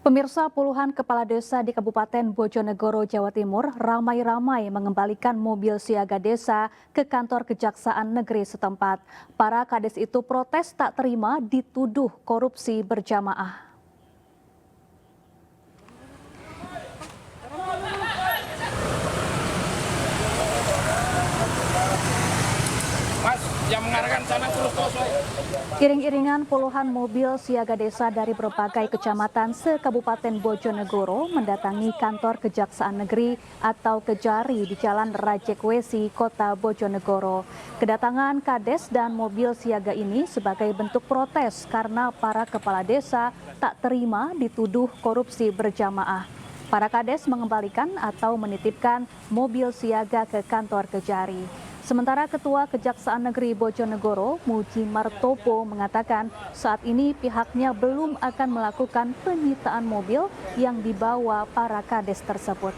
Pemirsa, puluhan kepala desa di Kabupaten Bojonegoro, Jawa Timur ramai-ramai mengembalikan mobil siaga desa ke kantor Kejaksaan Negeri setempat. Para kades itu protes tak terima dituduh korupsi berjamaah. Mas, yang mengarahkan sana terus. Iring-iringan puluhan mobil siaga desa dari berbagai kecamatan se-Kabupaten Bojonegoro mendatangi kantor Kejaksaan Negeri atau Kejari di Jalan Rajekwesi, Kota Bojonegoro. Kedatangan kades dan mobil siaga ini sebagai bentuk protes karena para kepala desa tak terima dituduh korupsi berjamaah. Para kades mengembalikan atau menitipkan mobil siaga ke kantor Kejari. Sementara Ketua Kejaksaan Negeri Bojonegoro, Muji Martopo, mengatakan saat ini pihaknya belum akan melakukan penyitaan mobil yang dibawa para kades tersebut.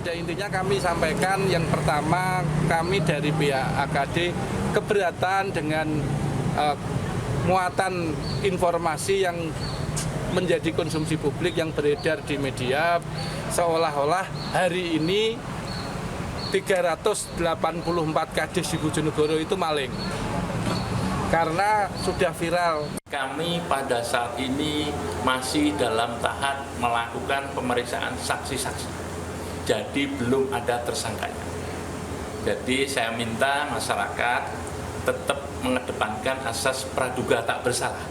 Intinya kami sampaikan yang pertama, kami dari pihak AKD keberatan dengan muatan informasi yang menjadi konsumsi publik yang beredar di media, seolah-olah hari ini 384 kades di Bojonegoro itu maling. Karena sudah viral. Kami pada saat ini masih dalam tahap melakukan pemeriksaan saksi-saksi. Jadi belum ada tersangkanya. Jadi saya minta masyarakat tetap mengedepankan asas praduga tak bersalah.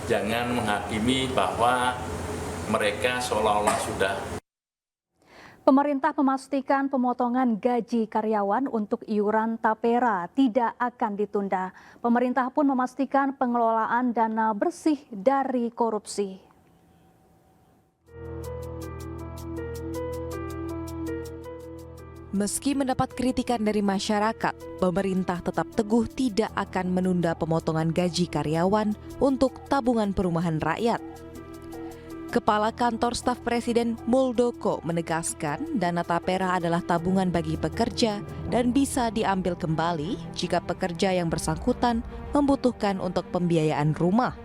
Jangan menghakimi bahwa mereka seolah-olah sudah. Pemerintah memastikan pemotongan gaji karyawan untuk iuran tapera tidak akan ditunda. Pemerintah pun memastikan pengelolaan dana bersih dari korupsi. Meski mendapat kritikan dari masyarakat, pemerintah tetap teguh tidak akan menunda pemotongan gaji karyawan untuk tabungan perumahan rakyat. Kepala Kantor Staf Presiden Muldoko menegaskan dana tapera adalah tabungan bagi pekerja dan bisa diambil kembali jika pekerja yang bersangkutan membutuhkan untuk pembiayaan rumah.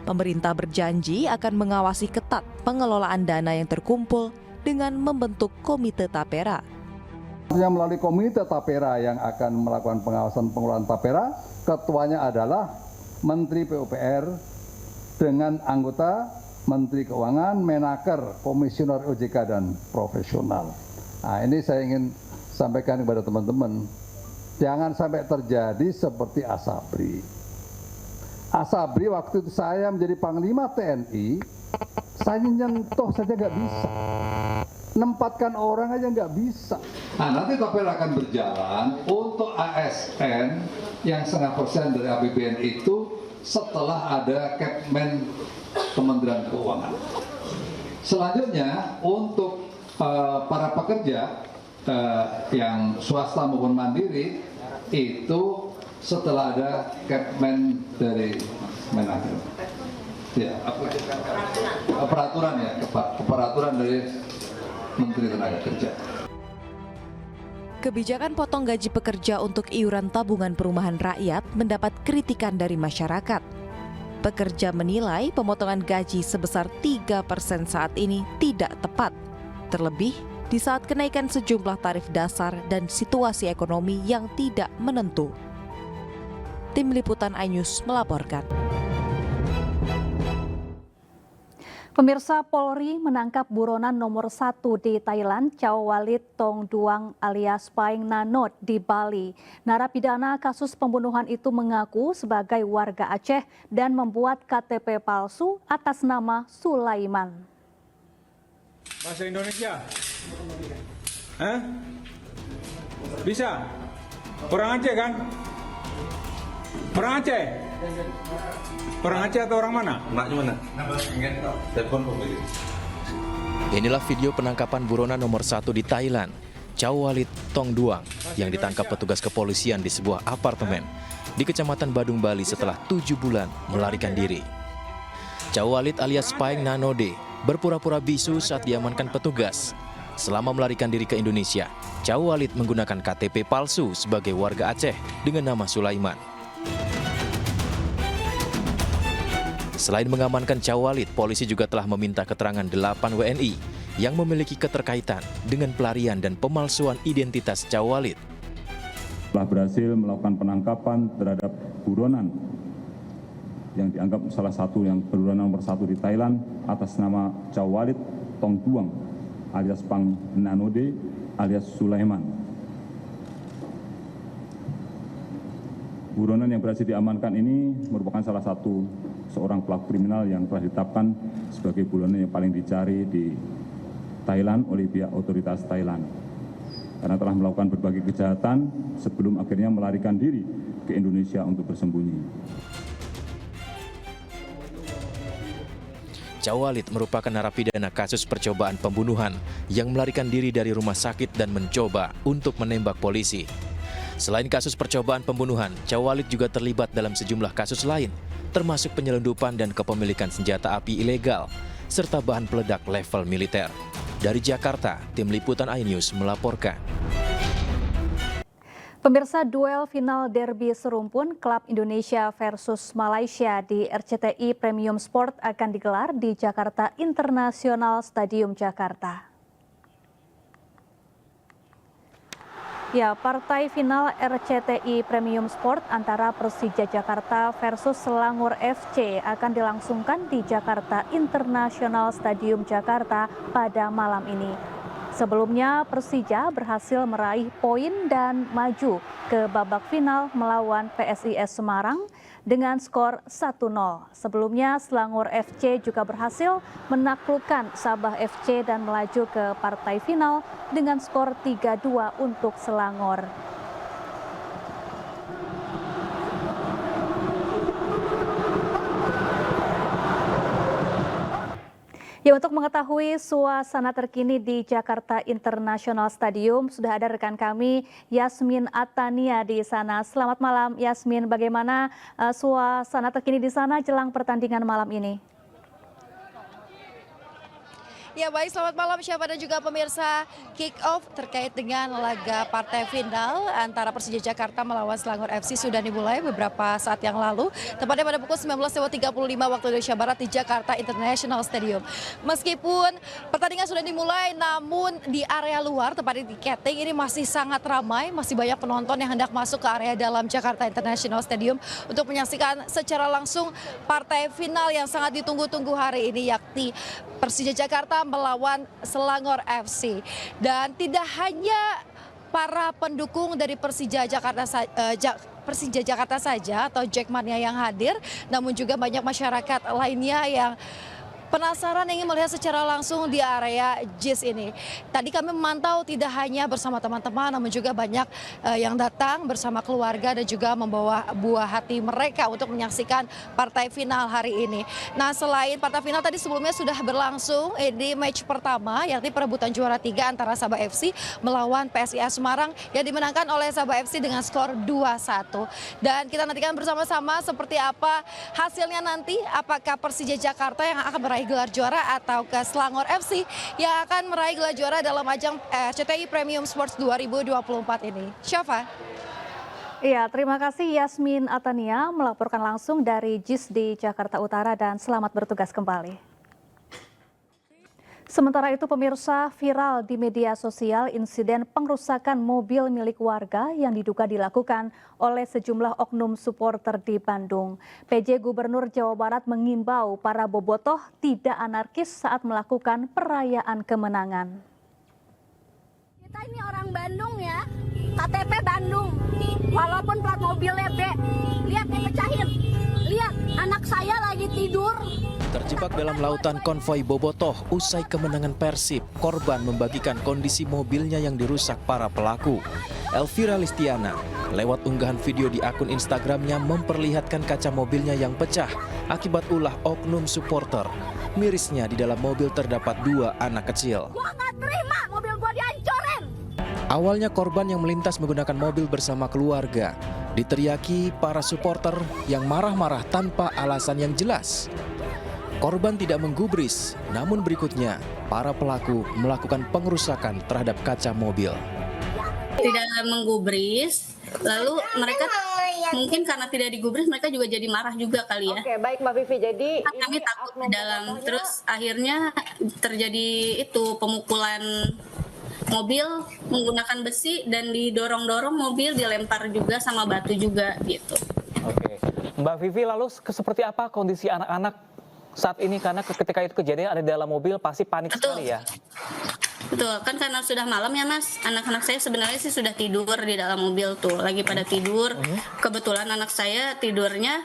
Pemerintah berjanji akan mengawasi ketat pengelolaan dana yang terkumpul dengan membentuk komite tapera. Melalui komite tapera yang akan melakukan pengawasan pengelolaan tapera, ketuanya adalah Menteri PUPR dengan anggota Menteri Keuangan, Menaker, Komisioner OJK dan profesional. Nah, ini saya ingin sampaikan kepada teman-teman, jangan sampai terjadi seperti Asabri. Asabri waktu itu saya menjadi Panglima TNI, saya nyentuh saja nggak bisa. Nempatkan orang aja nggak bisa. Nah, nanti tapera akan berjalan untuk ASN yang 0,5% dari APBN itu setelah ada Kepmen Kementerian Keuangan. Selanjutnya untuk para pekerja yang swasta maupun mandiri itu setelah ada Kepmen dari Menaker. Ya, peraturan dari Menteri Tenaga Kerja. Kebijakan potong gaji pekerja untuk iuran tabungan perumahan rakyat mendapat kritikan dari masyarakat. Pekerja menilai pemotongan gaji sebesar 3% saat ini tidak tepat. Terlebih di saat kenaikan sejumlah tarif dasar dan situasi ekonomi yang tidak menentu. Tim Liputan iNews melaporkan. Pemirsa, Polri menangkap buronan nomor 1 di Thailand, Chow Walit Tong Duang alias Paeng Nanot di Bali. Narapidana kasus pembunuhan itu mengaku sebagai warga Aceh dan membuat KTP palsu atas nama Sulaiman. Bahasa Indonesia? Hah? Bisa? Orang Aceh kan? Orang Aceh? Orang Aceh atau orang mana? Inilah video penangkapan buronan nomor 1 di Thailand, Chow Walit Tong Duang, yang ditangkap petugas kepolisian di sebuah apartemen di Kecamatan Badung, Bali setelah 7 bulan melarikan diri. Chow Walit alias Paeng Nanode berpura-pura bisu saat diamankan petugas. Selama melarikan diri ke Indonesia, Chow Walit menggunakan KTP palsu sebagai warga Aceh dengan nama Sulaiman. Selain mengamankan Cawalid, polisi juga telah meminta keterangan 8 WNI yang memiliki keterkaitan dengan pelarian dan pemalsuan identitas Cawalid. Telah berhasil melakukan penangkapan terhadap buronan yang dianggap salah satu yang buronan nomor 1 di Thailand atas nama Cawalid Tong Duang alias Pang Nanode alias Sulaiman. Buronan yang berhasil diamankan ini merupakan salah satu seorang pelaku kriminal yang telah ditetapkan sebagai buronan yang paling dicari di Thailand oleh pihak otoritas Thailand. Karena telah melakukan berbagai kejahatan sebelum akhirnya melarikan diri ke Indonesia untuk bersembunyi. Cawalid merupakan narapidana kasus percobaan pembunuhan yang melarikan diri dari rumah sakit dan mencoba untuk menembak polisi. Selain kasus percobaan pembunuhan, Cawalid juga terlibat dalam sejumlah kasus lain, termasuk penyelundupan dan kepemilikan senjata api ilegal, serta bahan peledak level militer. Dari Jakarta, Tim Liputan iNews melaporkan. Pemirsa, duel final derby serumpun Klub Indonesia versus Malaysia di RCTI Premium Sport akan digelar di Jakarta International Stadium, Jakarta. Ya, partai final RCTI Premium Sport antara Persija Jakarta versus Selangor FC akan dilangsungkan di Jakarta International Stadium, Jakarta pada malam ini. Sebelumnya, Persija berhasil meraih poin dan maju ke babak final melawan PSIS Semarang dengan skor 1-0. Sebelumnya, Selangor FC juga berhasil menaklukkan Sabah FC dan melaju ke partai final dengan skor 3-2 untuk Selangor. Ya, untuk mengetahui suasana terkini di Jakarta International Stadium, sudah ada rekan kami Yasmin Atania di sana. Selamat malam Yasmin, bagaimana suasana terkini di sana jelang pertandingan malam ini? Ya baik, selamat malam Syafa dan juga pemirsa. Kick off terkait dengan laga partai final antara Persija Jakarta melawan Selangor FC sudah dimulai beberapa saat yang lalu, tepatnya pada pukul 19.35 waktu Indonesia Barat di Jakarta International Stadium. Meskipun pertandingan sudah dimulai, namun di area luar, tepatnya di tiketing ini masih sangat ramai, masih banyak penonton yang hendak masuk ke area dalam Jakarta International Stadium untuk menyaksikan secara langsung partai final yang sangat ditunggu-tunggu hari ini, yakni Persija Jakarta melawan Selangor FC. Dan tidak hanya para pendukung dari Persija Jakarta saja atau Jackmania yang hadir, namun juga banyak masyarakat lainnya yang penasaran ingin melihat secara langsung di area JIS ini. Tadi kami memantau tidak hanya bersama teman-teman, namun juga banyak yang datang bersama keluarga dan juga membawa buah hati mereka untuk menyaksikan partai final hari ini. Nah, selain partai final tadi sebelumnya sudah berlangsung di match pertama, yakni perebutan juara 3 antara Sabah FC melawan PSIS Semarang yang dimenangkan oleh Sabah FC dengan skor 2-1. Dan kita nantikan bersama-sama seperti apa hasilnya nanti, apakah Persija Jakarta yang akan meraih gelar juara atau ke Selangor FC yang akan meraih gelar juara dalam ajang RCTI Premium Sports 2024 ini. Syafa. Iya, terima kasih Yasmin Atania melaporkan langsung dari JIS di Jakarta Utara dan selamat bertugas kembali. Sementara itu pemirsa, viral di media sosial insiden pengrusakan mobil milik warga yang diduga dilakukan oleh sejumlah oknum supporter di Bandung. PJ Gubernur Jawa Barat mengimbau para bobotoh tidak anarkis saat melakukan perayaan kemenangan. Kita ini orang Bandung ya, KTP Bandung, walaupun plat mobilnya B, lihat dipecahin, lihat anak saya lagi tidur. Terjebak dalam lautan konvoi bobotoh usai kemenangan Persib, korban membagikan kondisi mobilnya yang dirusak para pelaku. Elvira Listiana lewat unggahan video di akun Instagramnya memperlihatkan kaca mobilnya yang pecah akibat ulah oknum supporter. Mirisnya di dalam mobil terdapat 2 anak kecil. Gua nggak terima mobil gua dihancurin. Awalnya korban yang melintas menggunakan mobil bersama keluarga diteriaki para supporter yang marah-marah tanpa alasan yang jelas. Korban tidak menggubris, namun berikutnya para pelaku melakukan pengerusakan terhadap kaca mobil. Tidak menggubris, lalu mereka mungkin karena tidak digubris mereka juga jadi marah juga kali ya. Oke, baik Mbak Vivi. Jadi Kami ini takut oknum di dalam, bobotohnya- terus akhirnya terjadi itu pemukulan mobil menggunakan besi dan didorong-dorong mobil, dilempar juga sama batu juga gitu. Oke, Mbak Vivi, lalu seperti apa kondisi anak-anak saat ini? Karena ketika itu kejadian ada di dalam mobil pasti panik sekali ya. Betul, kan karena sudah malam ya Mas, anak-anak saya sebenarnya sih sudah tidur di dalam mobil tuh, lagi pada tidur. Kebetulan anak saya tidurnya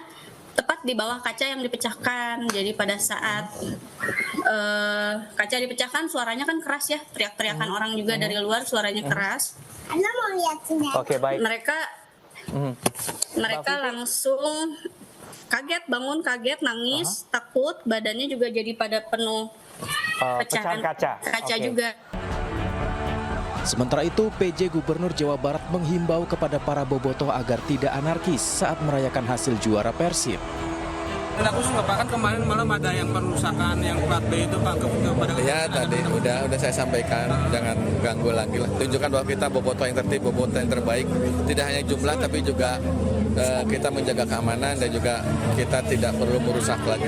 tepat di bawah kaca yang dipecahkan, jadi pada saat kaca dipecahkan suaranya kan keras ya, teriak-teriakan orang juga dari luar suaranya keras. Oke, baik. Mereka langsung kaget, bangun kaget, nangis, takut, badannya juga jadi pada penuh Pecahan kaca. Oke. juga. Sementara itu, PJ Gubernur Jawa Barat menghimbau kepada para bobotoh agar tidak anarkis saat merayakan hasil juara Persib. Aku suka Pak, kan kemarin malam ada yang perusakan yang plat B itu Pak kepada ya tadi udah saya sampaikan, jangan ganggu lagi lah. Tunjukkan bahwa kita bobotoh yang tertib, bobotoh yang terbaik. Tidak hanya jumlah tapi juga kita menjaga keamanan dan juga kita tidak perlu merusak lagi.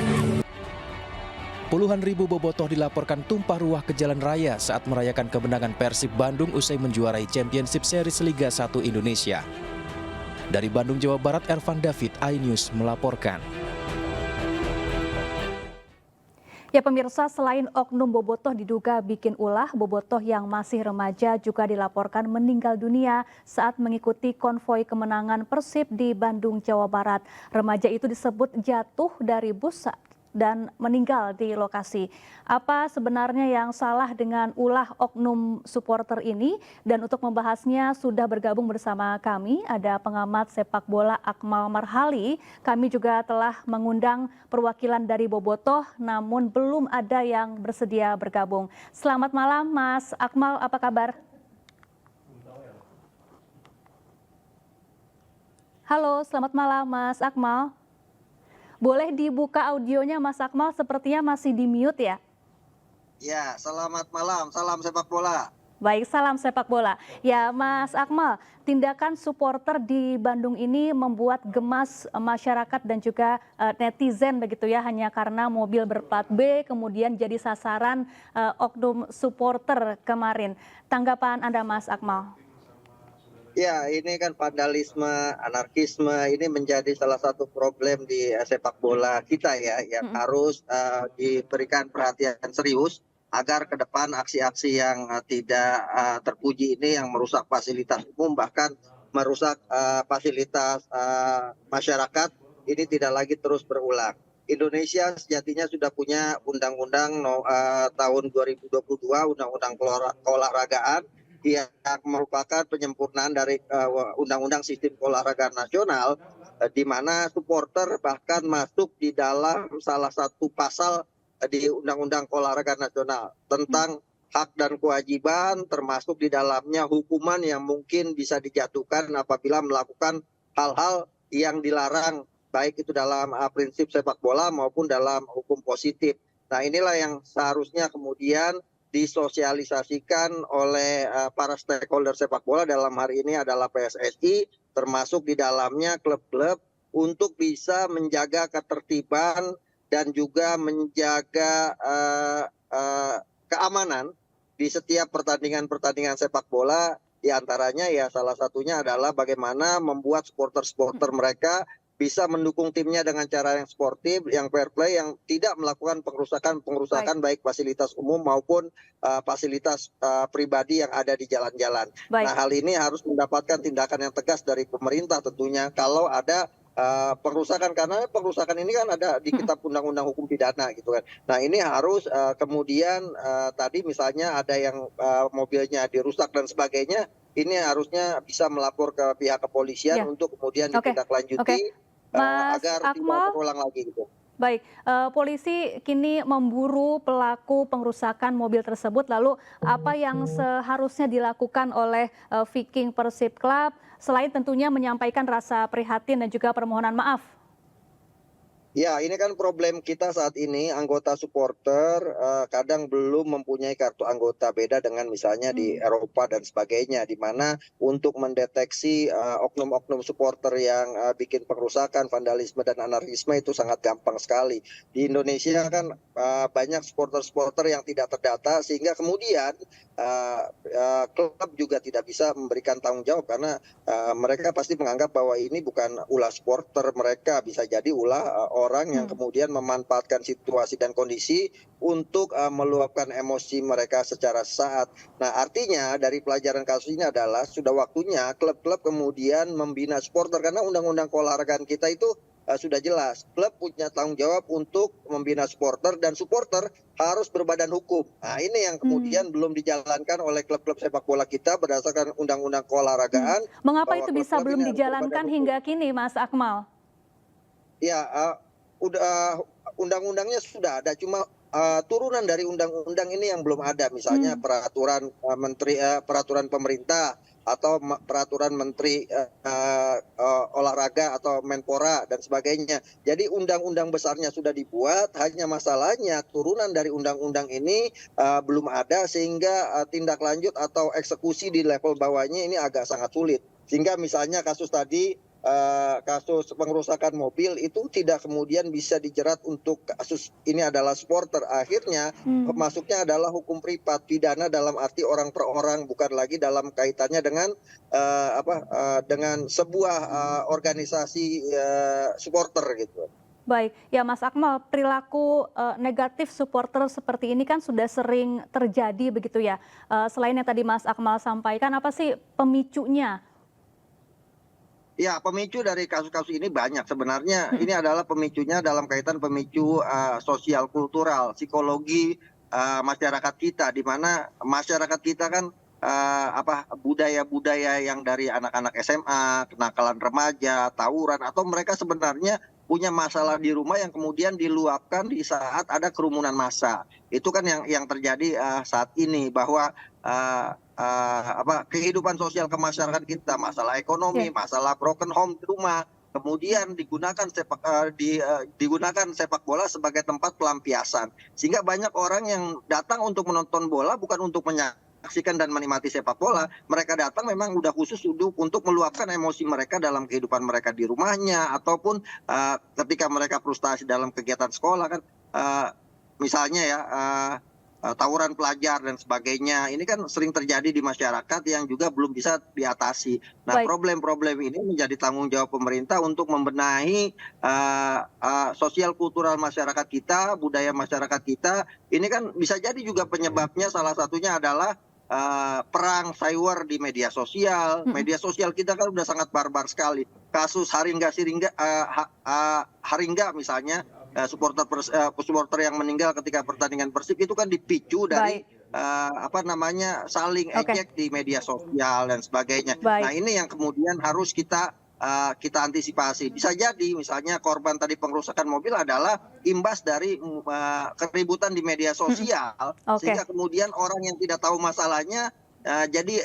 Puluhan ribu bobotoh dilaporkan tumpah ruah ke jalan raya saat merayakan kemenangan Persib Bandung usai menjuarai Championship Series Liga 1 Indonesia. Dari Bandung, Jawa Barat, Ervan David, iNews melaporkan. Ya pemirsa, selain oknum bobotoh diduga bikin ulah, bobotoh yang masih remaja juga dilaporkan meninggal dunia saat mengikuti konvoi kemenangan Persib di Bandung, Jawa Barat. Remaja itu disebut jatuh dari bus dan meninggal di lokasi. Apa sebenarnya yang salah dengan ulah oknum supporter ini? Dan untuk membahasnya sudah bergabung bersama kami ada pengamat sepak bola Akmal Marhali. Kami juga telah mengundang perwakilan dari bobotoh namun belum ada yang bersedia bergabung. Selamat malam Mas Akmal, apa kabar? Halo, selamat malam Mas Akmal. Boleh dibuka audionya Mas Akmal, sepertinya masih di mute ya? Ya, selamat malam, salam sepak bola. Baik, salam sepak bola. Ya Mas Akmal, tindakan supporter di Bandung ini membuat gemas masyarakat dan juga netizen begitu ya, hanya karena mobil berplat B kemudian jadi sasaran oknum supporter kemarin. Tanggapan Anda Mas Akmal? Ya, ini kan vandalisme, anarkisme ini menjadi salah satu problem di sepak bola kita ya, yang harus diberikan perhatian serius agar ke depan aksi-aksi yang tidak terpuji ini yang merusak fasilitas umum bahkan merusak fasilitas masyarakat ini tidak lagi terus berulang. Indonesia sejatinya sudah punya undang-undang tahun 2022, undang-undang keolahragaan yang merupakan penyempurnaan dari Undang-Undang Sistem Keolahragaan Nasional, di mana supporter bahkan masuk di dalam salah satu pasal di Undang-Undang Keolahragaan Nasional tentang hak dan kewajiban, termasuk di dalamnya hukuman yang mungkin bisa dijatuhkan apabila melakukan hal-hal yang dilarang, baik itu dalam prinsip sepak bola maupun dalam hukum positif. Nah inilah yang seharusnya kemudian disosialisasikan oleh para stakeholder sepak bola, dalam hari ini adalah PSSI, termasuk di dalamnya klub-klub untuk bisa menjaga ketertiban dan juga menjaga keamanan di setiap pertandingan-pertandingan sepak bola. Di antaranya ya salah satunya adalah bagaimana membuat supporter-supporter mereka bisa mendukung timnya dengan cara yang sportif, yang fair play, yang tidak melakukan pengerusakan baik fasilitas umum maupun fasilitas pribadi yang ada di jalan-jalan. Nah hal ini harus mendapatkan tindakan yang tegas dari pemerintah tentunya kalau ada pengerusakan, karena pengerusakan ini kan ada di kitab undang-undang hukum pidana gitu kan. Nah ini harus kemudian tadi misalnya ada yang mobilnya dirusak dan sebagainya, ini harusnya bisa melapor ke pihak kepolisian untuk kemudian ditindaklanjuti. Agar tidak terulang lagi gitu. Baik, polisi kini memburu pelaku pengerusakan mobil tersebut. Lalu apa yang seharusnya dilakukan oleh Viking Persib Club selain tentunya menyampaikan rasa prihatin dan juga permohonan maaf? Ya, ini kan problem kita saat ini, anggota supporter kadang belum mempunyai kartu anggota, beda dengan misalnya di Eropa dan sebagainya, di mana untuk mendeteksi oknum-oknum supporter yang bikin pengerusakan, vandalisme dan anarkisme itu sangat gampang sekali. Di Indonesia kan banyak supporter-supporter yang tidak terdata, sehingga kemudian klub juga tidak bisa memberikan tanggung jawab karena mereka pasti menganggap bahwa ini bukan ulah supporter mereka, bisa jadi ulah orang yang kemudian memanfaatkan situasi dan kondisi untuk meluapkan emosi mereka secara sesaat. Nah, artinya dari pelajaran kasus ini adalah sudah waktunya klub-klub kemudian membina supporter, karena undang-undang keolahragaan kita itu sudah jelas. Klub punya tanggung jawab untuk membina supporter dan supporter harus berbadan hukum. Nah, ini yang kemudian belum dijalankan oleh klub-klub sepak bola kita berdasarkan undang-undang keolahragaan. Mengapa itu bisa belum dijalankan hingga kini, Mas Akmal? Ya, udah undang-undangnya sudah ada, cuma turunan dari undang-undang ini yang belum ada, misalnya peraturan peraturan pemerintah atau peraturan menteri olahraga atau Menpora dan sebagainya. Jadi undang-undang besarnya sudah dibuat, hanya masalahnya turunan dari undang-undang ini belum ada, sehingga tindak lanjut atau eksekusi di level bawahnya ini agak sangat sulit. Sehingga misalnya kasus tadi, kasus pengerusakan mobil itu tidak kemudian bisa dijerat untuk kasus ini adalah supporter. Akhirnya masuknya adalah hukum privat, pidana dalam arti orang per orang, bukan lagi dalam kaitannya dengan dengan sebuah organisasi supporter gitu. Baik, ya Mas Akmal, perilaku negatif supporter seperti ini kan sudah sering terjadi begitu ya. Selain yang tadi Mas Akmal sampaikan, apa sih pemicunya? Ya, pemicu dari kasus-kasus ini banyak. Sebenarnya ini adalah pemicunya dalam kaitan pemicu sosial kultural, psikologi masyarakat kita, di mana masyarakat kita kan budaya-budaya yang dari anak-anak SMA, kenakalan remaja, tawuran, atau mereka sebenarnya punya masalah di rumah yang kemudian diluapkan di saat ada kerumunan massa. Itu kan yang terjadi saat ini, bahwa kehidupan sosial kemasyarakat kita, masalah ekonomi, masalah broken home di rumah, kemudian digunakan sepak bola sebagai tempat pelampiasan, sehingga banyak orang yang datang untuk menonton bola bukan untuk menyaksikan dan menikmati sepak bola. Mereka datang memang udah khusus untuk meluapkan emosi mereka dalam kehidupan mereka di rumahnya, ataupun ketika mereka frustasi dalam kegiatan sekolah kan, misalnya ya tawuran pelajar dan sebagainya. Ini kan sering terjadi di masyarakat yang juga belum bisa diatasi. Nah, problem-problem ini menjadi tanggung jawab pemerintah untuk membenahi sosial kultural masyarakat kita, budaya masyarakat kita. Ini kan bisa jadi juga penyebabnya salah satunya adalah perang cyber di media sosial. Media sosial kita kan udah sangat barbar sekali. Kasus Haringga misalnya, supporter yang meninggal ketika pertandingan Persib itu kan dipicu dari saling ejek di media sosial dan sebagainya. Nah, ini yang kemudian harus kita antisipasi. Bisa jadi misalnya korban tadi pengerusakan mobil adalah imbas dari keributan di media sosial, sehingga kemudian orang yang tidak tahu masalahnya jadi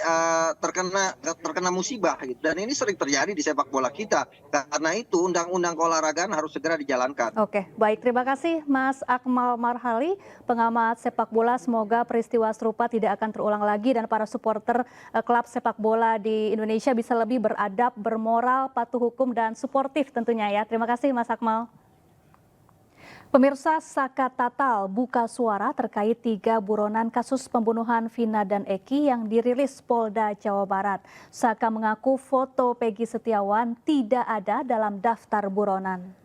terkena musibah gitu. Dan ini sering terjadi di sepak bola kita. Karena itu undang-undang keolahragaan harus segera dijalankan. Oke, baik, terima kasih Mas Akmal Marhali, pengamat sepak bola. Semoga peristiwa serupa tidak akan terulang lagi dan para supporter klub sepak bola di Indonesia bisa lebih beradab, bermoral, patuh hukum dan suportif tentunya ya. Terima kasih Mas Akmal. Pemirsa, Saka Tatal buka suara terkait 3 buronan kasus pembunuhan Vina dan Eki yang dirilis Polda Jawa Barat. Saka mengaku foto Peggy Setiawan tidak ada dalam daftar buronan.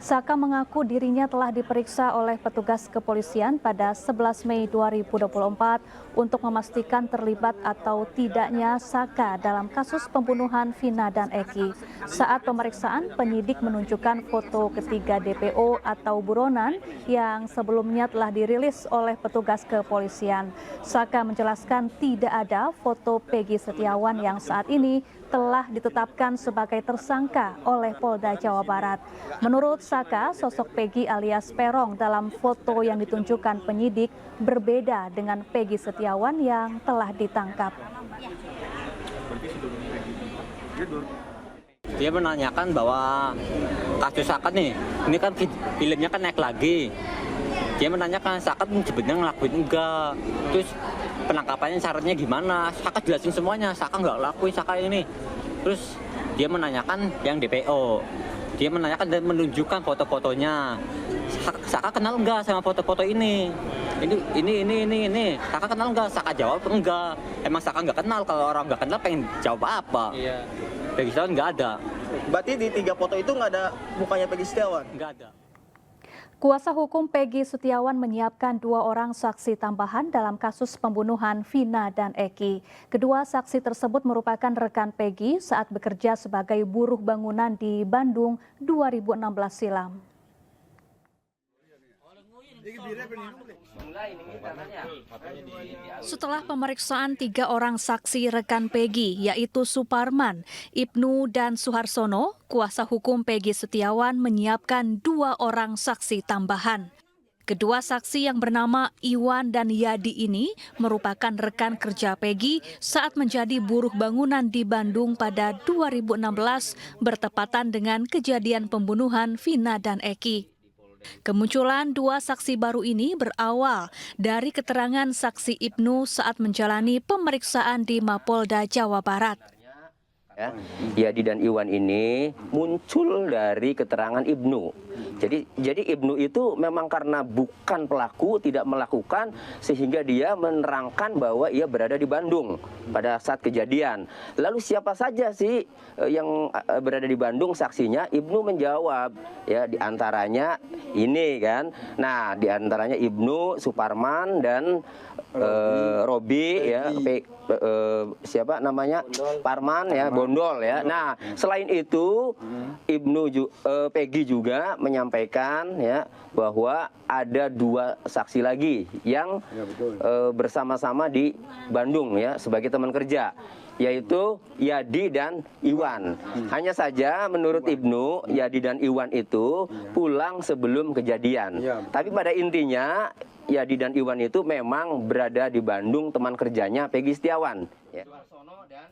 Saka mengaku dirinya telah diperiksa oleh petugas kepolisian pada 11 Mei 2024 untuk memastikan terlibat atau tidaknya Saka dalam kasus pembunuhan Vina dan Eki. Saat pemeriksaan, penyidik menunjukkan foto ketiga DPO atau buronan yang sebelumnya telah dirilis oleh petugas kepolisian. Saka menjelaskan tidak ada foto Peggy Setiawan yang saat ini telah ditetapkan sebagai tersangka oleh Polda Jawa Barat. Menurut Saka, sosok Peggy alias Perong dalam foto yang ditunjukkan penyidik berbeda dengan Peggy Setiawan yang telah ditangkap. dia menanyakan bahwa kasus Sakat nih, ini kan filmnya kan naik lagi. Dia menanyakan Sakat sebenarnya ngelakuin enggak, terus penangkapannya syaratnya gimana? Sakat jelasin semuanya, Sakat nggak lakuin Sakat ini. Terus dia menanyakan yang DPO, dia menanyakan dan menunjukkan foto-fotonya. Sakat kenal enggak sama foto-foto ini? Ini. Sakat kenal enggak? Sakat jawab enggak. Emang Sakat nggak kenal, kalau orang nggak kenal pengen jawab apa? Iya. Peggy Setiawan nggak ada. Berarti di 3 foto itu nggak ada mukanya Peggy Setiawan? Nggak ada. Kuasa hukum Peggy Setiawan menyiapkan 2 orang saksi tambahan dalam kasus pembunuhan Vina dan Eki. Kedua saksi tersebut merupakan rekan Peggy saat bekerja sebagai buruh bangunan di Bandung 2016 silam. Setelah pemeriksaan 3 orang saksi rekan Peggy, yaitu Suparman, Ibnu, dan Suharsono, kuasa hukum Peggy Setiawan menyiapkan 2 orang saksi tambahan. Kedua saksi yang bernama Iwan dan Yadi ini merupakan rekan kerja Peggy saat menjadi buruh bangunan di Bandung pada 2016 bertepatan dengan kejadian pembunuhan Vina dan Eki. Kemunculan 2 saksi baru ini berawal dari keterangan saksi Ibnu saat menjalani pemeriksaan di Mapolda Jawa Barat. Yadi dan Iwan ini muncul dari keterangan Ibnu. Jadi Ibnu itu memang karena bukan pelaku, tidak melakukan, sehingga dia menerangkan bahwa ia berada di Bandung pada saat kejadian. Lalu siapa saja sih yang berada di Bandung saksinya? Ibnu menjawab, ya diantaranya ini kan. Nah diantaranya Ibnu, Suparman, dan Robi, ya, siapa namanya? Parman, ya, Bondol, ya. Nah, selain itu Peggy juga menyampaikan, ya, bahwa ada 2 saksi lagi yang bersama-sama di Bandung, ya, sebagai teman kerja, yaitu Yadi dan Iwan. Hanya saja menurut Ibnu, Yadi dan Iwan itu pulang sebelum kejadian. Tapi pada intinya Yadi dan Iwan itu memang berada di Bandung, teman kerjanya Peggy Setiawan.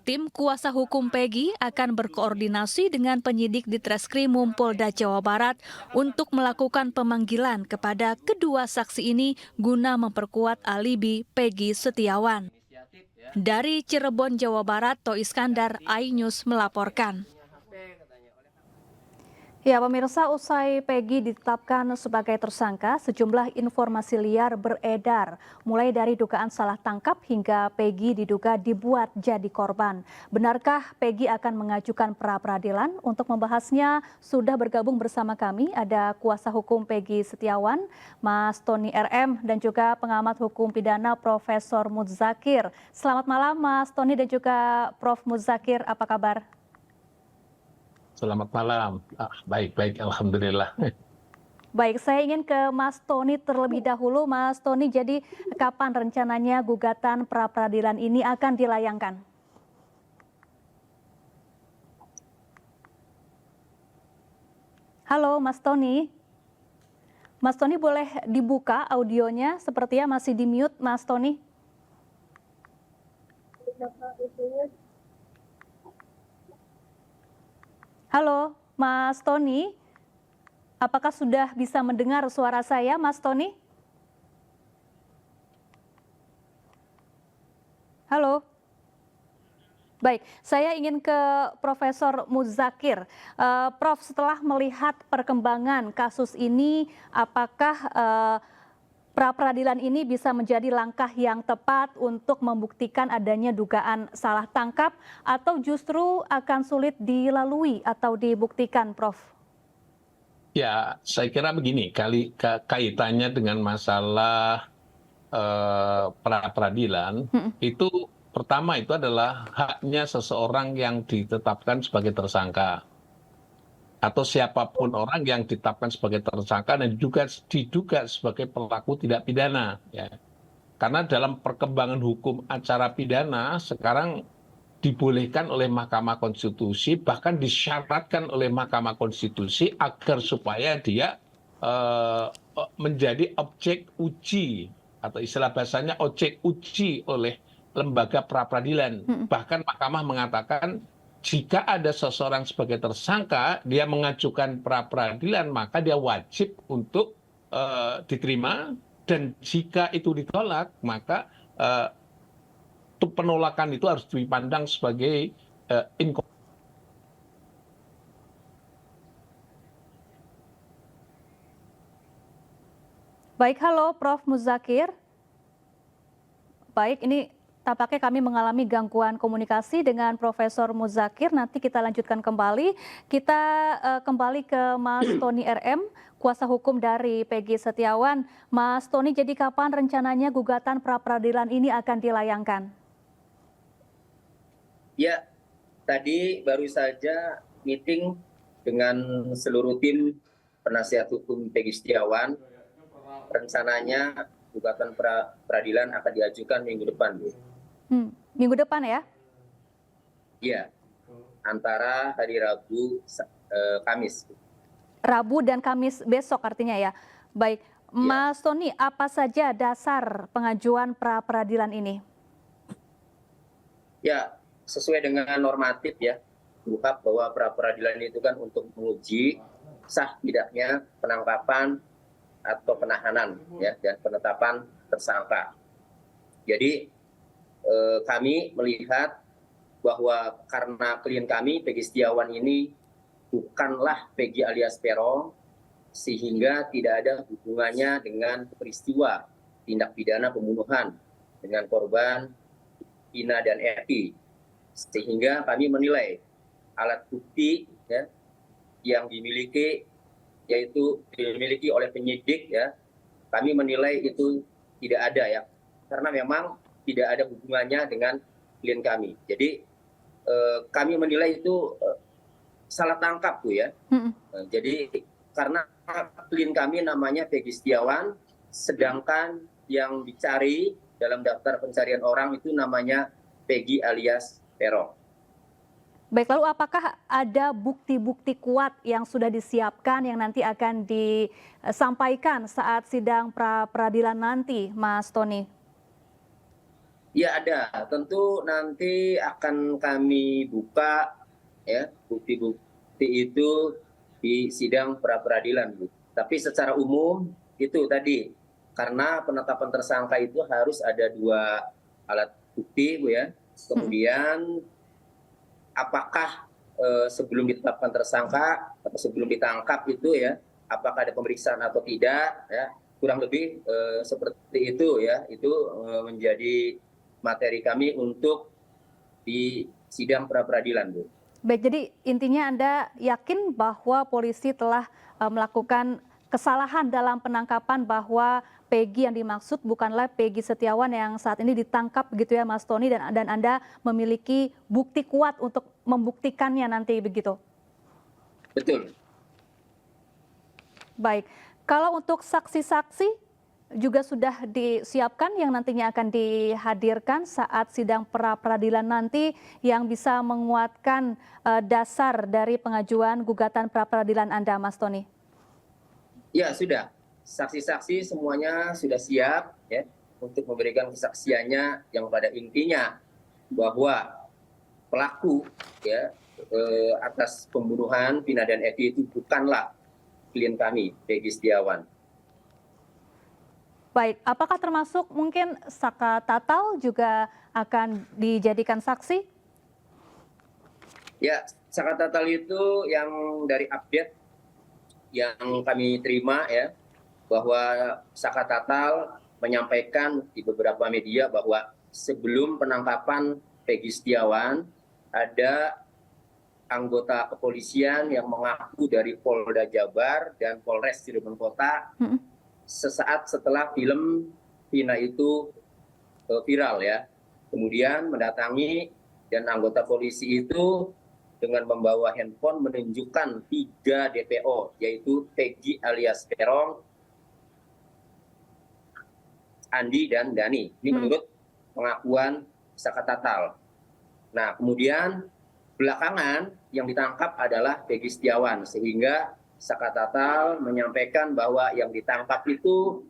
Tim kuasa hukum Peggy akan berkoordinasi dengan penyidik di Treskrimum Polda Jawa Barat untuk melakukan pemanggilan kepada kedua saksi ini guna memperkuat alibi Peggy Setiawan. Dari Cirebon, Jawa Barat, To Iskandar, iNews melaporkan. Ya, pemirsa, usai Peggy ditetapkan sebagai tersangka, sejumlah informasi liar beredar, mulai dari dugaan salah tangkap hingga Peggy diduga dibuat jadi korban. Benarkah Peggy akan mengajukan pra-peradilan? Untuk membahasnya, sudah bergabung bersama kami ada kuasa hukum Peggy Setiawan, Mas Tony RM, dan juga pengamat hukum pidana Profesor Muzakir. Selamat malam, Mas Tony dan juga Prof. Muzakir, apa kabar? Selamat malam. Baik, alhamdulillah. Baik, saya ingin ke Mas Tony terlebih dahulu. Mas Tony, jadi kapan rencananya gugatan pra-peradilan ini akan dilayangkan? Halo, Mas Tony. Mas Tony, boleh dibuka audionya? Sepertinya masih di-mute, Mas Tony. Halo, Mas Tony. Apakah sudah bisa mendengar suara saya, Mas Tony? Halo. Baik, saya ingin ke Profesor Muzakir. Prof, setelah melihat perkembangan kasus ini, apakah pra-peradilan ini bisa menjadi langkah yang tepat untuk membuktikan adanya dugaan salah tangkap atau justru akan sulit dilalui atau dibuktikan, Prof? Ya, saya kira begini, kaitannya dengan masalah pra-peradilan, itu pertama itu adalah haknya seseorang yang ditetapkan sebagai tersangka, atau siapapun orang yang ditetapkan sebagai tersangka dan juga diduga sebagai pelaku tindak pidana, ya. Karena dalam perkembangan hukum acara pidana sekarang dibolehkan oleh Mahkamah Konstitusi, bahkan disyaratkan oleh Mahkamah Konstitusi agar supaya dia menjadi objek uji, atau istilah bahasanya objek uji oleh lembaga pra-peradilan. Bahkan Mahkamah mengatakan jika ada seseorang sebagai tersangka, dia mengajukan pra-peradilan, maka dia wajib untuk diterima, dan jika itu ditolak, maka penolakan itu harus dipandang sebagai Baik, halo Prof. Muzakir. Baik, ini tampaknya kami mengalami gangguan komunikasi dengan Profesor Muzakir. Nanti kita lanjutkan kembali. Kita kembali ke Mas Tony RM, kuasa hukum dari Peggy Setiawan. Mas Tony, jadi kapan rencananya gugatan pra-peradilan ini akan dilayangkan? Ya, tadi baru saja meeting dengan seluruh tim penasihat hukum Peggy Setiawan. Rencananya gugatan pra-peradilan akan diajukan minggu depan, Bu. Minggu depan ya? Iya, antara hari Rabu, Kamis. Rabu dan Kamis besok artinya ya. Baik, Mas Tony, apa saja dasar pengajuan pra-peradilan ini? Ya, sesuai dengan normatif ya, UHAP, bahwa pra-peradilan itu kan untuk menguji sah tidaknya penangkapan atau penahanan ya, dan penetapan tersangka. Jadi kami melihat bahwa karena klien kami Peggy Setiawan ini bukanlah Peggy alias Peron, sehingga tidak ada hubungannya dengan peristiwa tindak pidana pembunuhan dengan korban Ina dan Eki, sehingga kami menilai alat bukti ya, yang dimiliki oleh penyidik ya, kami menilai itu tidak ada ya, karena memang tidak ada hubungannya dengan klien kami. Jadi kami menilai itu salah tangkap, Bu ya. Jadi karena klien kami namanya Peggy Setiawan, sedangkan yang dicari dalam daftar pencarian orang itu namanya Peggy alias Peron. Baik, lalu apakah ada bukti-bukti kuat yang sudah disiapkan yang nanti akan disampaikan saat sidang pra-peradilan nanti, Mas Tony? Ya ada, tentu nanti akan kami buka ya bukti-bukti itu di sidang pra-peradilan, Bu. Tapi secara umum itu tadi, karena penetapan tersangka itu harus ada 2 alat bukti, Bu ya. Kemudian apakah sebelum ditetapkan tersangka atau sebelum ditangkap itu ya, apakah ada pemeriksaan atau tidak ya, kurang lebih seperti itu ya. Itu menjadi materi kami untuk di sidang pra-peradilan, Bu. Baik, jadi intinya Anda yakin bahwa polisi telah melakukan kesalahan dalam penangkapan, bahwa Peggy yang dimaksud bukanlah Peggy Setiawan yang saat ini ditangkap begitu ya, Mas Tony, dan Anda memiliki bukti kuat untuk membuktikannya nanti begitu? Betul. Baik, kalau untuk saksi-saksi juga sudah disiapkan yang nantinya akan dihadirkan saat sidang pra-peradilan nanti yang bisa menguatkan dasar dari pengajuan gugatan pra-peradilan Anda, Mas Tony? Ya, sudah. Saksi-saksi semuanya sudah siap ya untuk memberikan kesaksiannya yang pada intinya bahwa pelaku ya atas pembunuhan Vina dan Eki itu bukanlah klien kami, Peggy Setiawan. Baik, apakah termasuk mungkin Saka Tatal juga akan dijadikan saksi? Ya, Saka Tatal itu yang dari update yang kami terima ya, bahwa Saka Tatal menyampaikan di beberapa media bahwa sebelum penangkapan Peggy Setiawan ada anggota kepolisian yang mengaku dari Polda Jabar dan Polres Cirebon Kota sesaat setelah film Vina itu viral ya, kemudian mendatangi, dan anggota polisi itu dengan membawa handphone menunjukkan 3 DPO, yaitu Peggy alias Peron, Andi, dan Dani. Ini menurut pengakuan Saka Tatal. Nah, kemudian belakangan yang ditangkap adalah Peggy Setiawan, sehingga Saka Tatal menyampaikan bahwa yang ditangkap itu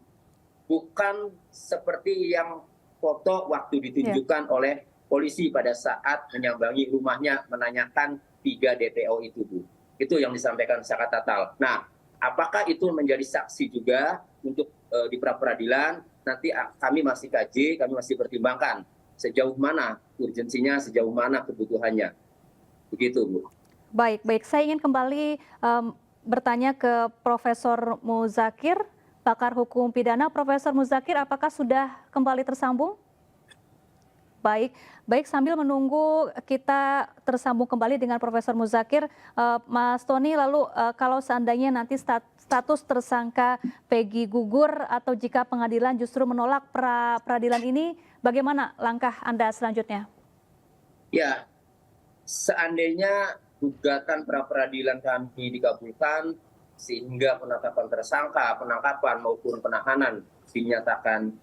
bukan seperti yang foto waktu ditunjukkan oleh polisi pada saat menyambangi rumahnya menanyakan 3 DPO itu, Bu. Itu yang disampaikan secara total. Nah, apakah itu menjadi saksi juga untuk di pra-peradilan? Nanti kami masih kaji, kami masih pertimbangkan sejauh mana urgensinya, sejauh mana kebutuhannya. Begitu, Bu. Baik. Saya ingin kembali bertanya ke Profesor Muzakir, pakar hukum pidana. Profesor Muzakir, apakah sudah kembali tersambung? Baik, sambil menunggu kita tersambung kembali dengan Profesor Muzakir, Mas Tony, lalu kalau seandainya nanti status tersangka Peggy gugur atau jika pengadilan justru menolak peradilan ini, bagaimana langkah Anda selanjutnya? Ya, seandainya gugatan pra-peradilan kami dikabulkan sehingga penetapan tersangka, penangkapan maupun penahanan dinyatakan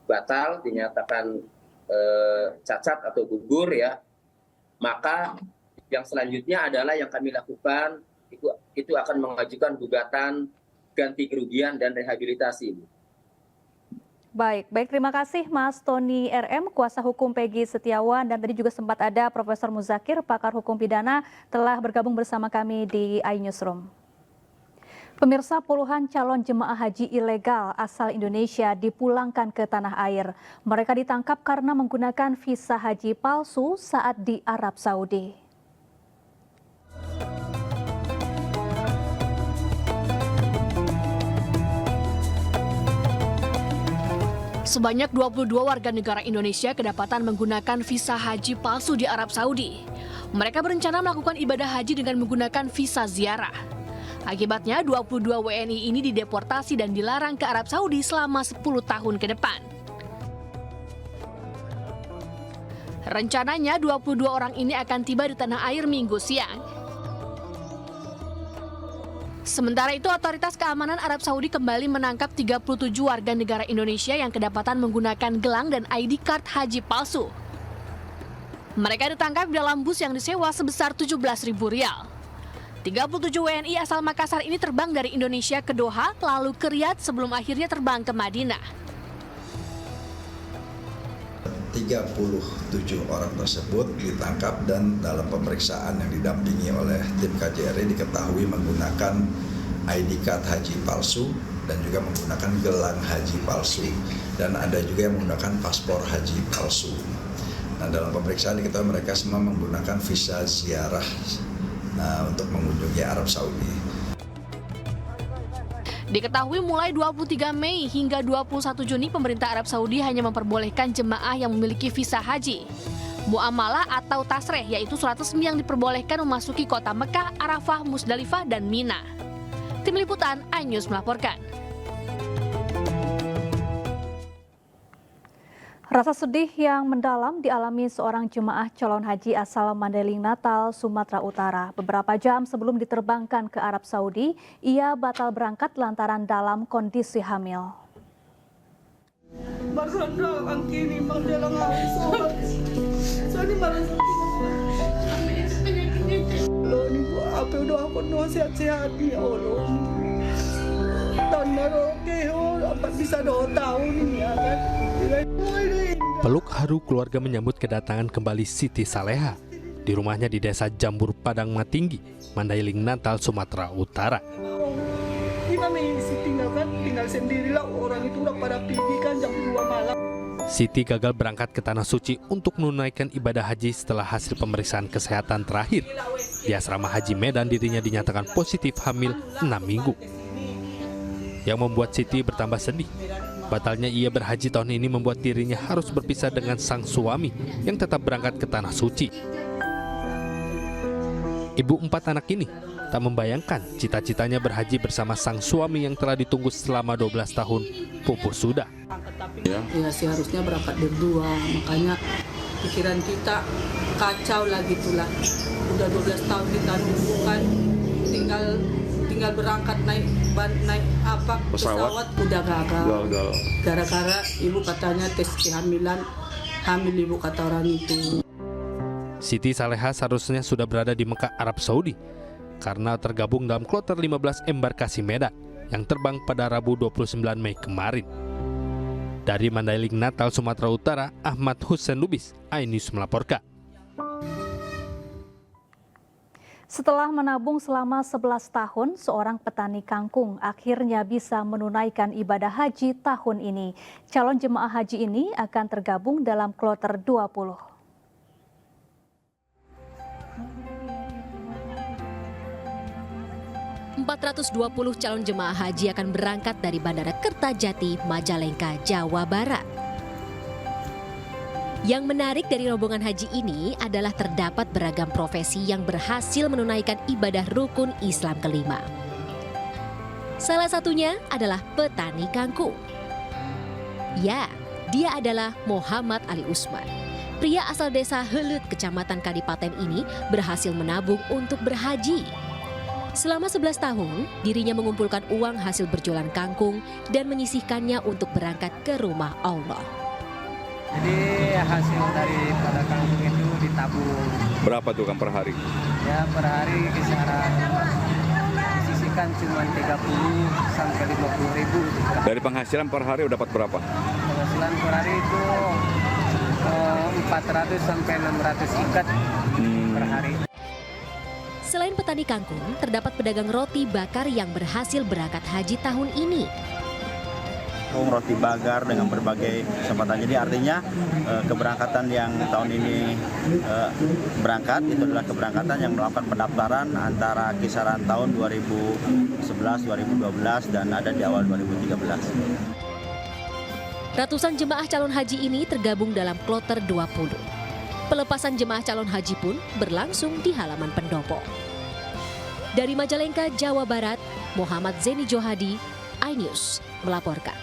batal, dinyatakan cacat atau gugur, ya, maka yang selanjutnya adalah yang kami lakukan itu akan mengajukan gugatan ganti kerugian dan rehabilitasi. Baik, terima kasih Mas Tony RM, kuasa hukum Peggy Setiawan, dan tadi juga sempat ada Profesor Muzakir, pakar hukum pidana, telah bergabung bersama kami di iNewsroom. Pemirsa, puluhan calon jemaah haji ilegal asal Indonesia dipulangkan ke tanah air. Mereka ditangkap karena menggunakan visa haji palsu saat di Arab Saudi. Sebanyak 22 warga negara Indonesia kedapatan menggunakan visa haji palsu di Arab Saudi. Mereka berencana melakukan ibadah haji dengan menggunakan visa ziarah. Akibatnya 22 WNI ini dideportasi dan dilarang ke Arab Saudi selama 10 tahun ke depan. Rencananya 22 orang ini akan tiba di tanah air Minggu siang. Sementara itu, otoritas keamanan Arab Saudi kembali menangkap 37 warga negara Indonesia yang kedapatan menggunakan gelang dan ID card haji palsu. Mereka ditangkap dalam bus yang disewa sebesar Rp17.000. 37 WNI asal Makassar ini terbang dari Indonesia ke Doha, lalu ke Riyadh sebelum akhirnya terbang ke Madinah. 37 orang tersebut ditangkap dan dalam pemeriksaan yang didampingi oleh tim KJRI diketahui menggunakan ID card haji palsu dan juga menggunakan gelang haji palsu, dan ada juga yang menggunakan paspor haji palsu. Nah, dalam pemeriksaan diketahui mereka semua menggunakan visa ziarah untuk mengunjungi Arab Saudi. Diketahui mulai 23 Mei hingga 21 Juni pemerintah Arab Saudi hanya memperbolehkan jemaah yang memiliki visa haji. Muamalah atau tasreh, yaitu surat resmi yang diperbolehkan memasuki kota Mekah, Arafah, Musdalifah, dan Mina. Tim Liputan iNews melaporkan. Rasa sedih yang mendalam dialami seorang jemaah calon haji asal Mandailing Natal, Sumatera Utara. Beberapa jam sebelum diterbangkan ke Arab Saudi, ia batal berangkat lantaran dalam kondisi hamil. Peluk haru keluarga menyambut kedatangan kembali Siti Saleha di rumahnya di Desa Jambur Padang Matinggi, Mandailing Natal, Sumatera Utara. Tinggal sendirilah, orang itu udah pada pergi kan jam 2 malam. Siti gagal berangkat ke Tanah Suci untuk menunaikan ibadah haji setelah hasil pemeriksaan kesehatan terakhir. Di asrama haji Medan dirinya dinyatakan positif hamil 6 minggu. Yang membuat Siti bertambah sedih. Batalnya ia berhaji tahun ini membuat dirinya harus berpisah dengan sang suami yang tetap berangkat ke Tanah Suci. Ibu 4 anak ini tak membayangkan cita-citanya berhaji bersama sang suami yang telah ditunggu selama 12 tahun pupus sudah. Ya seharusnya berangkat berdua, makanya pikiran kita kacau lah gitulah. Udah 12 tahun kita nunggukan, tinggal berangkat naik pesawat udah gagal. Gara-gara ibu katanya tes kehamilan, hamil ibu kata orang itu. Siti Saleha seharusnya sudah berada di Mekah, Arab Saudi karena tergabung dalam kloter 15 embarkasi Medan yang terbang pada Rabu 29 Mei kemarin. Dari Mandailing Natal, Sumatera Utara, Ahmad Hussein Lubis, iNews melaporkan. Setelah menabung selama 11 tahun, seorang petani kangkung akhirnya bisa menunaikan ibadah haji tahun ini. Calon jemaah haji ini akan tergabung dalam kloter 20. ...420 calon jemaah haji akan berangkat dari Bandara Kertajati, Majalengka, Jawa Barat. Yang menarik dari rombongan haji ini adalah terdapat beragam profesi yang berhasil menunaikan ibadah rukun Islam kelima. Salah satunya adalah petani kangkung. Ya, dia adalah Muhammad Ali Usman. Pria asal desa Helut, Kecamatan Kadipaten ini berhasil menabung untuk berhaji. Selama 11 tahun, dirinya mengumpulkan uang hasil berjualan kangkung dan menyisihkannya untuk berangkat ke rumah Allah. Jadi hasil daripada kangkung itu ditabung. Berapa tuh kan per hari? Ya per hari kisaran disisihkan cuma 30 sampai 50 ribu. Dari penghasilan per hari dapat berapa? Penghasilan per hari itu 400 sampai 600 ikat per hari. Selain petani kangkung, terdapat pedagang roti bakar yang berhasil berangkat haji tahun ini. Roti bakar dengan berbagai kesempatan. Jadi artinya keberangkatan yang tahun ini berangkat itu adalah keberangkatan yang melakukan pendaftaran antara kisaran tahun 2011, 2012 dan ada di awal 2013. Ratusan jemaah calon haji ini tergabung dalam kloter 20. Pelepasan jemaah calon haji pun berlangsung di halaman pendopo. Dari Majalengka, Jawa Barat, Muhammad Zeni Johadi, iNews melaporkan.